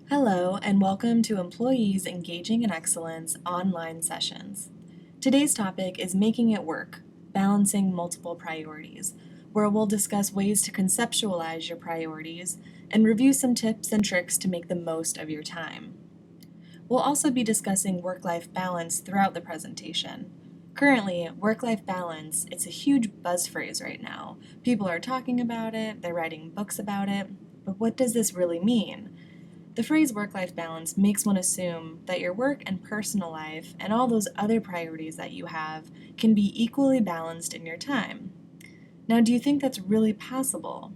Hello, and welcome to Employees Engaging in Excellence online sessions. Today's topic is making it work, balancing multiple priorities, where we'll discuss ways to conceptualize your priorities and review some tips and tricks to make the most of your time. We'll also be discussing work-life balance throughout the presentation. Currently, work-life balance, it's a huge buzz phrase right now. People are talking about it, they're writing books about it, but what does this really mean? The phrase work-life balance makes one assume that your work and personal life and all those other priorities that you have can be equally balanced in your time. Now, do you think that's really possible?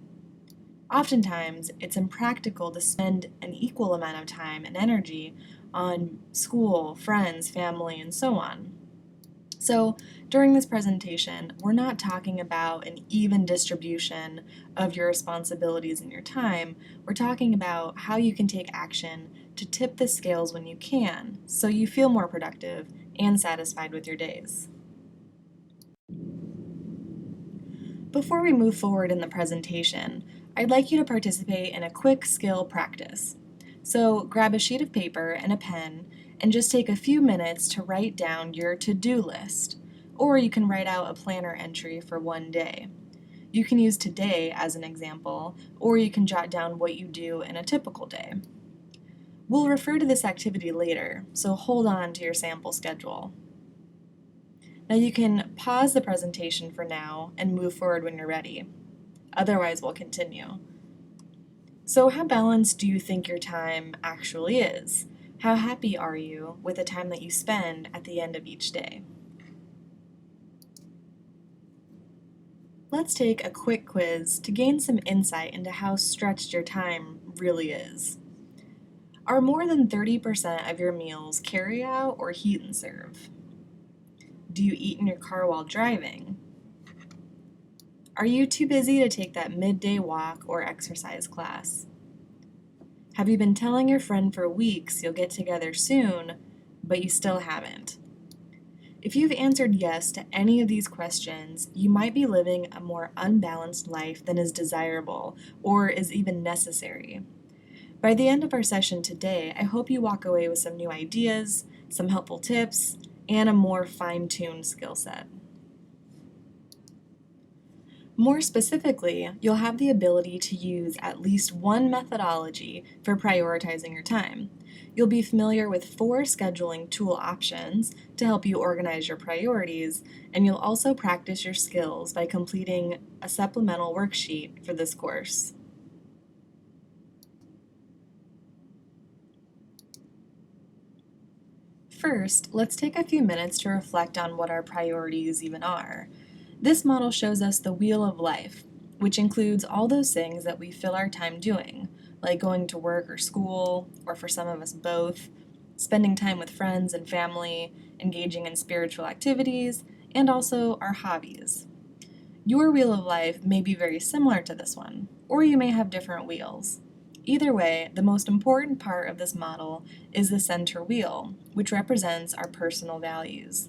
Oftentimes, it's impractical to spend an equal amount of time and energy on school, friends, family, and so on. So during this presentation, we're not talking about an even distribution of your responsibilities and your time. We're talking about how you can take action to tip the scales when you can, so you feel more productive and satisfied with your days. Before we move forward in the presentation, I'd like you to participate in a quick skill practice. So grab a sheet of paper and a pen and just take a few minutes to write down your to-do list, or you can write out a planner entry for one day. You can use today as an example, or you can jot down what you do in a typical day. We'll refer to this activity later, so hold on to your sample schedule. Now you can pause the presentation for now and move forward when you're ready. Otherwise, we'll continue. So how balanced do you think your time actually is? How happy are you with the time that you spend at the end of each day? Let's take a quick quiz to gain some insight into how stretched your time really is. Are more than 30% of your meals carry out or heat and serve? Do you eat in your car while driving? Are you too busy to take that midday walk or exercise class? Have you been telling your friend for weeks you'll get together soon, but you still haven't? If you've answered yes to any of these questions, you might be living a more unbalanced life than is desirable or is even necessary. By the end of our session today, I hope you walk away with some new ideas, some helpful tips, and a more fine-tuned skill set. More specifically, you'll have the ability to use at least one methodology for prioritizing your time. You'll be familiar with 4 scheduling tool options to help you organize your priorities, and you'll also practice your skills by completing a supplemental worksheet for this course. First, let's take a few minutes to reflect on what our priorities even are. This model shows us the wheel of life, which includes all those things that we fill our time doing, like going to work or school, or for some of us both, spending time with friends and family, engaging in spiritual activities, and also our hobbies. Your wheel of life may be very similar to this one, or you may have different wheels. Either way, the most important part of this model is the center wheel, which represents our personal values.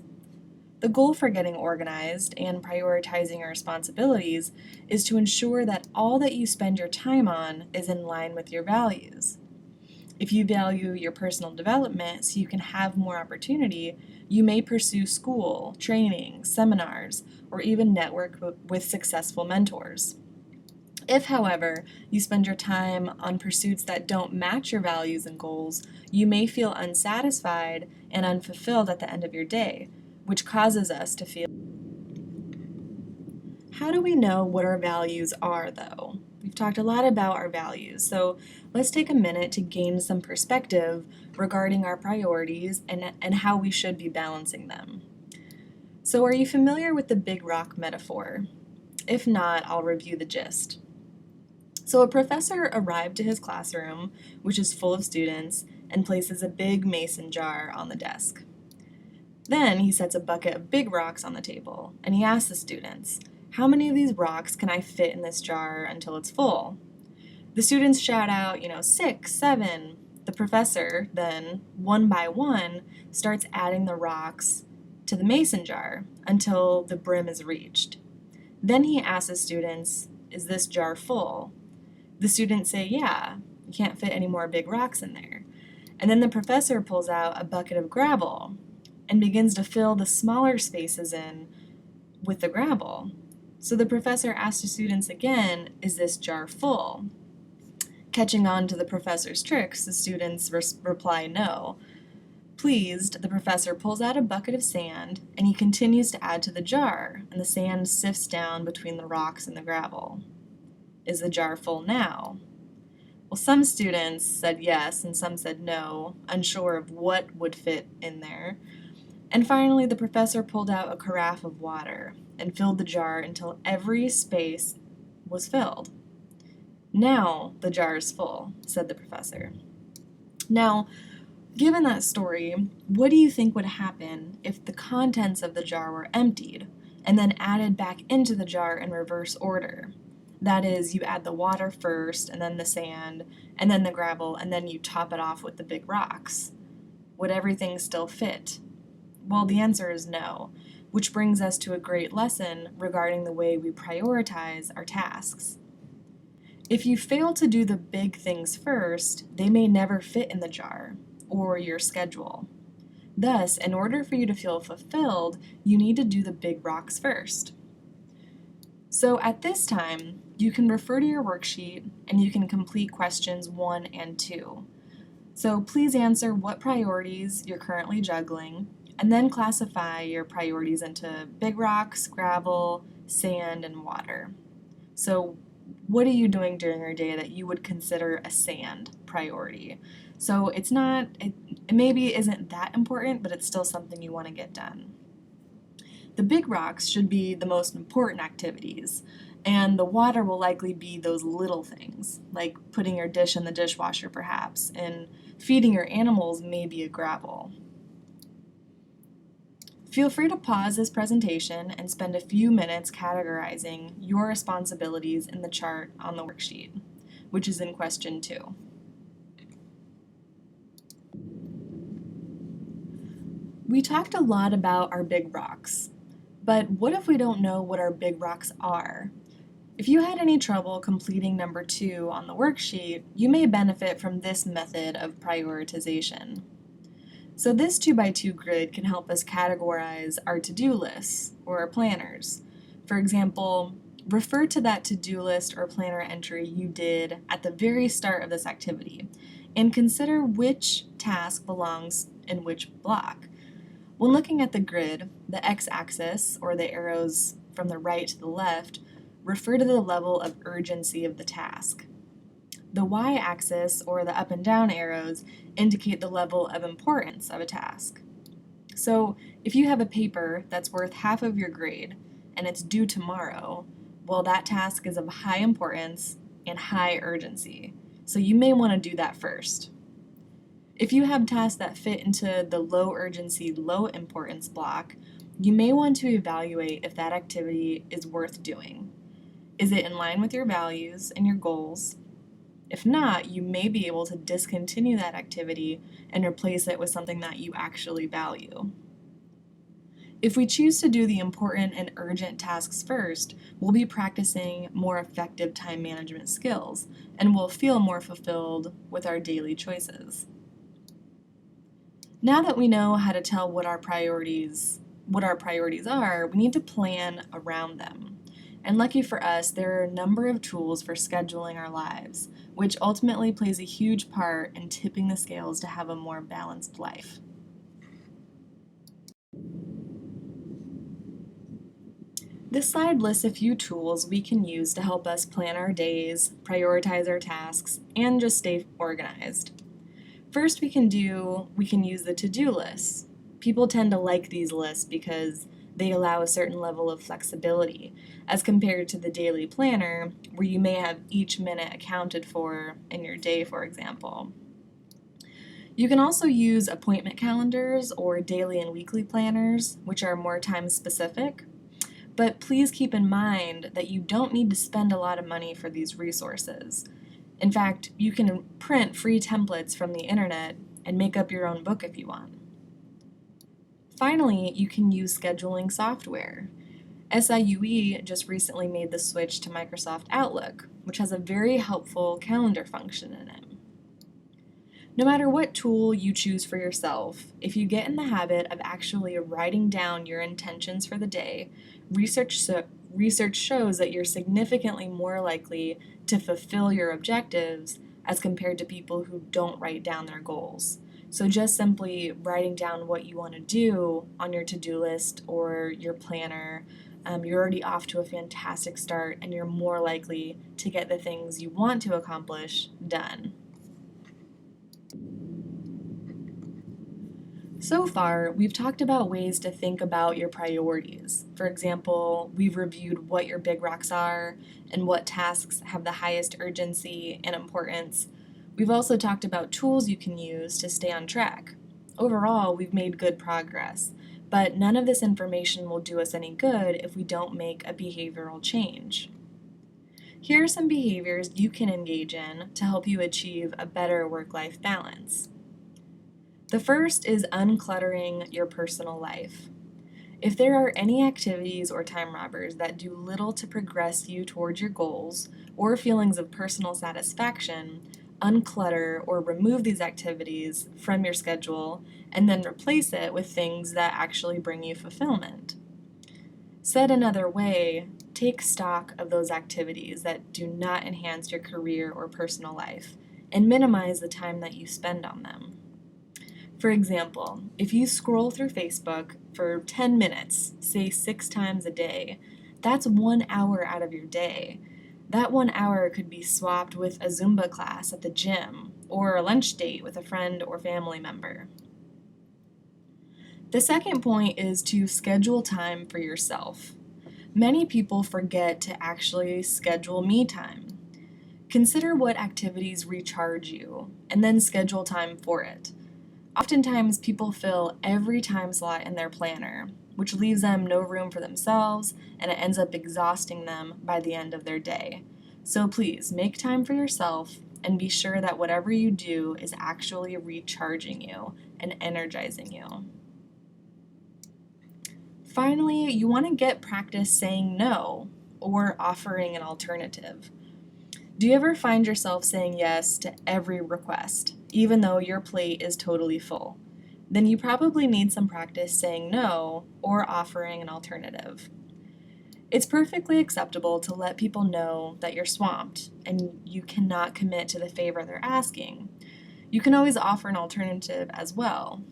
The goal for getting organized and prioritizing your responsibilities is to ensure that all that you spend your time on is in line with your values. If you value your personal development so you can have more opportunity, you may pursue school, training, seminars, or even network with successful mentors. If, however, you spend your time on pursuits that don't match your values and goals, you may feel unsatisfied and unfulfilled at the end of your day, which causes us to feel. How do we know what our values are, though? We've talked a lot about our values, so let's take a minute to gain some perspective regarding our priorities and how we should be balancing them. So are you familiar with the big rock metaphor? If not, I'll review the gist. So a professor arrived to his classroom, which is full of students, and places a big mason jar on the desk. Then he sets a bucket of big rocks on the table, and he asks the students, how many of these rocks can I fit in this jar until it's full? The students shout out, 6, 7. The professor then, one by one, starts adding the rocks to the mason jar until the brim is reached. Then he asks the students, is this jar full? The students say, yeah, you can't fit any more big rocks in there. And then the professor pulls out a bucket of gravel and begins to fill the smaller spaces in with the gravel. So the professor asks the students again, is this jar full? Catching on to the professor's tricks, the students reply no. Pleased, the professor pulls out a bucket of sand and he continues to add to the jar, and the sand sifts down between the rocks and the gravel. Is the jar full now? Well, some students said yes and some said no, unsure of what would fit in there. And finally, the professor pulled out a carafe of water and filled the jar until every space was filled. Now the jar is full, said the professor. Now, given that story, what do you think would happen if the contents of the jar were emptied and then added back into the jar in reverse order? That is, you add the water first, and then the sand, and then the gravel, and then you top it off with the big rocks. Would everything still fit? Well, the answer is no, which brings us to a great lesson regarding the way we prioritize our tasks. If you fail to do the big things first, they may never fit in the jar or your schedule. Thus, in order for you to feel fulfilled, you need to do the big rocks first. So at this time, you can refer to your worksheet and you can complete questions 1 and 2. So please answer what priorities you're currently juggling, and then classify your priorities into big rocks, gravel, sand, and water. So what are you doing during your day that you would consider a sand priority? So it maybe isn't that important, but it's still something you want to get done. The big rocks should be the most important activities, and the water will likely be those little things, like putting your dish in the dishwasher perhaps, and feeding your animals may be a gravel. Feel free to pause this presentation and spend a few minutes categorizing your responsibilities in the chart on the worksheet, which is in question 2. We talked a lot about our big rocks, but what if we don't know what our big rocks are? If you had any trouble completing number 2 on the worksheet, you may benefit from this method of prioritization. So this 2x2 grid can help us categorize our to-do lists or our planners. For example, refer to that to-do list or planner entry you did at the very start of this activity and consider which task belongs in which block. When looking at the grid, the x-axis, or the arrows from the right to the left, refer to the level of urgency of the task. The y-axis, or the up and down arrows, indicate the level of importance of a task. So if you have a paper that's worth half of your grade and it's due tomorrow, well, that task is of high importance and high urgency, so you may want to do that first. If you have tasks that fit into the low urgency, low importance block, you may want to evaluate if that activity is worth doing. Is it in line with your values and your goals? If not, you may be able to discontinue that activity and replace it with something that you actually value. If we choose to do the important and urgent tasks first, we'll be practicing more effective time management skills and we'll feel more fulfilled with our daily choices. Now that we know how to tell what our priorities are, we need to plan around them. And lucky for us, there are a number of tools for scheduling our lives, which ultimately plays a huge part in tipping the scales to have a more balanced life. This slide lists a few tools we can use to help us plan our days, prioritize our tasks, and just stay organized. First, we can use the to-do lists. People tend to like these lists because they allow a certain level of flexibility, as compared to the daily planner, where you may have each minute accounted for in your day, for example. You can also use appointment calendars or daily and weekly planners, which are more time-specific. But please keep in mind that you don't need to spend a lot of money for these resources. In fact, you can print free templates from the internet and make up your own book if you want. Finally, you can use scheduling software. SIUE just recently made the switch to Microsoft Outlook, which has a very helpful calendar function in it. No matter what tool you choose for yourself, if you get in the habit of actually writing down your intentions for the day, research shows that you're significantly more likely to fulfill your objectives as compared to people who don't write down their goals. So just simply writing down what you want to do on your to-do list or your planner, you're already off to a fantastic start and you're more likely to get the things you want to accomplish done. So far, we've talked about ways to think about your priorities. For example, we've reviewed what your big rocks are and what tasks have the highest urgency and importance. We've also talked about tools you can use to stay on track. Overall, we've made good progress, but none of this information will do us any good if we don't make a behavioral change. Here are some behaviors you can engage in to help you achieve a better work-life balance. The first is uncluttering your personal life. If there are any activities or time robbers that do little to progress you towards your goals or feelings of personal satisfaction, unclutter or remove these activities from your schedule and then replace it with things that actually bring you fulfillment. Said another way, take stock of those activities that do not enhance your career or personal life and minimize the time that you spend on them. For example, if you scroll through Facebook for 10 minutes, say 6 times a day, that's 1 hour out of your day. That 1 hour could be swapped with a Zumba class at the gym or a lunch date with a friend or family member. The second point is to schedule time for yourself. Many people forget to actually schedule me time. Consider what activities recharge you and then schedule time for it. Oftentimes, people fill every time slot in their planner, which leaves them no room for themselves, and it ends up exhausting them by the end of their day. So please, make time for yourself and be sure that whatever you do is actually recharging you and energizing you. Finally, you want to get practice saying no or offering an alternative. Do you ever find yourself saying yes to every request, even though your plate is totally full? Then you probably need some practice saying no or offering an alternative. It's perfectly acceptable to let people know that you're swamped and you cannot commit to the favor they're asking. You can always offer an alternative as well.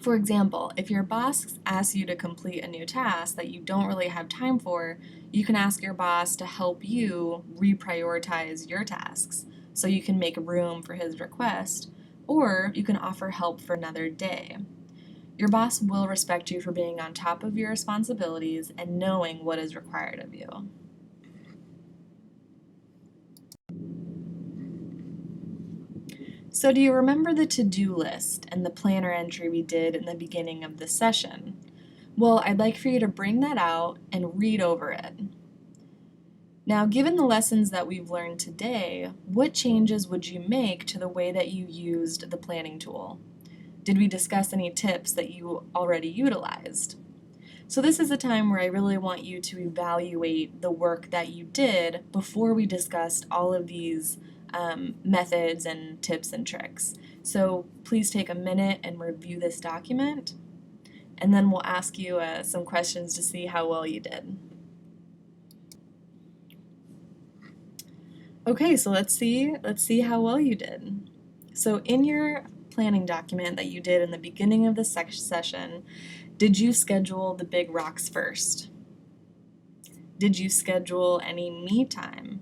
For example, if your boss asks you to complete a new task that you don't really have time for, you can ask your boss to help you reprioritize your tasks so you can make room for his request, or you can offer help for another day. Your boss will respect you for being on top of your responsibilities and knowing what is required of you. So do you remember the to-do list and the planner entry we did in the beginning of this session? Well, I'd like for you to bring that out and read over it. Now, given the lessons that we've learned today, what changes would you make to the way that you used the planning tool? Did we discuss any tips that you already utilized? So this is a time where I really want you to evaluate the work that you did before we discussed all of these methods and tips and tricks. So please take a minute and review this document, and then we'll ask you some questions to see how well you did. Okay, so let's see how well you did. So in your planning document that you did in the beginning of the session, did you schedule the big rocks first? Did you schedule any me time?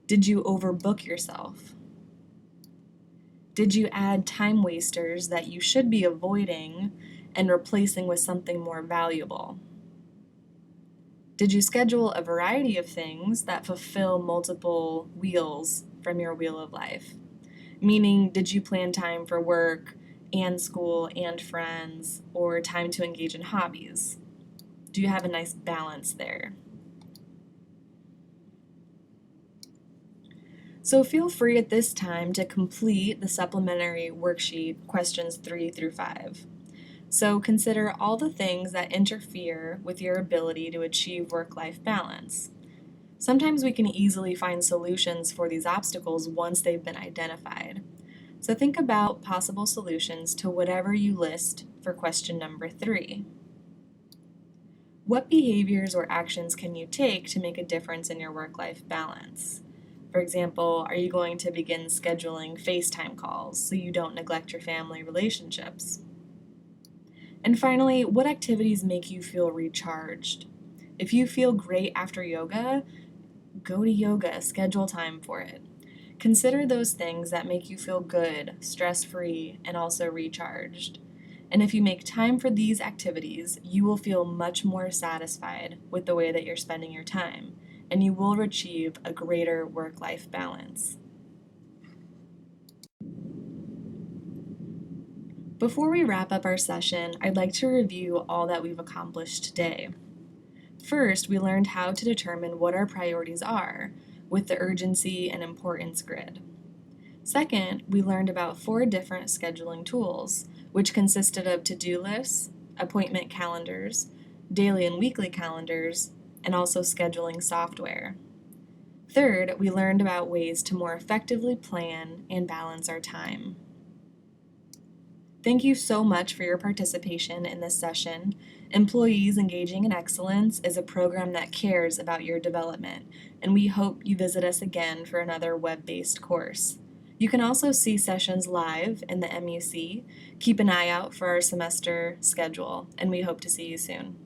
Did you overbook yourself? Did you add time wasters that you should be avoiding and replacing with something more valuable? Did you schedule a variety of things that fulfill multiple wheels from your wheel of life? Meaning, did you plan time for work and school and friends, or time to engage in hobbies? Do you have a nice balance there? So feel free at this time to complete the supplementary worksheet questions 3 through 5. So consider all the things that interfere with your ability to achieve work-life balance. Sometimes we can easily find solutions for these obstacles once they've been identified. So think about possible solutions to whatever you list for question number 3. What behaviors or actions can you take to make a difference in your work-life balance? For example, are you going to begin scheduling FaceTime calls so you don't neglect your family relationships? And finally, what activities make you feel recharged? If you feel great after yoga, go to yoga, schedule time for it. Consider those things that make you feel good, stress-free, and also recharged. And if you make time for these activities, you will feel much more satisfied with the way that you're spending your time, and you will achieve a greater work-life balance. Before we wrap up our session, I'd like to review all that we've accomplished today. First, we learned how to determine what our priorities are with the urgency and importance grid. Second, we learned about 4 different scheduling tools, which consisted of to-do lists, appointment calendars, daily and weekly calendars, and also scheduling software. Third, we learned about ways to more effectively plan and balance our time. Thank you so much for your participation in this session. Employees Engaging in Excellence is a program that cares about your development, and we hope you visit us again for another web-based course. You can also see sessions live in the MUC. Keep an eye out for our semester schedule, and we hope to see you soon.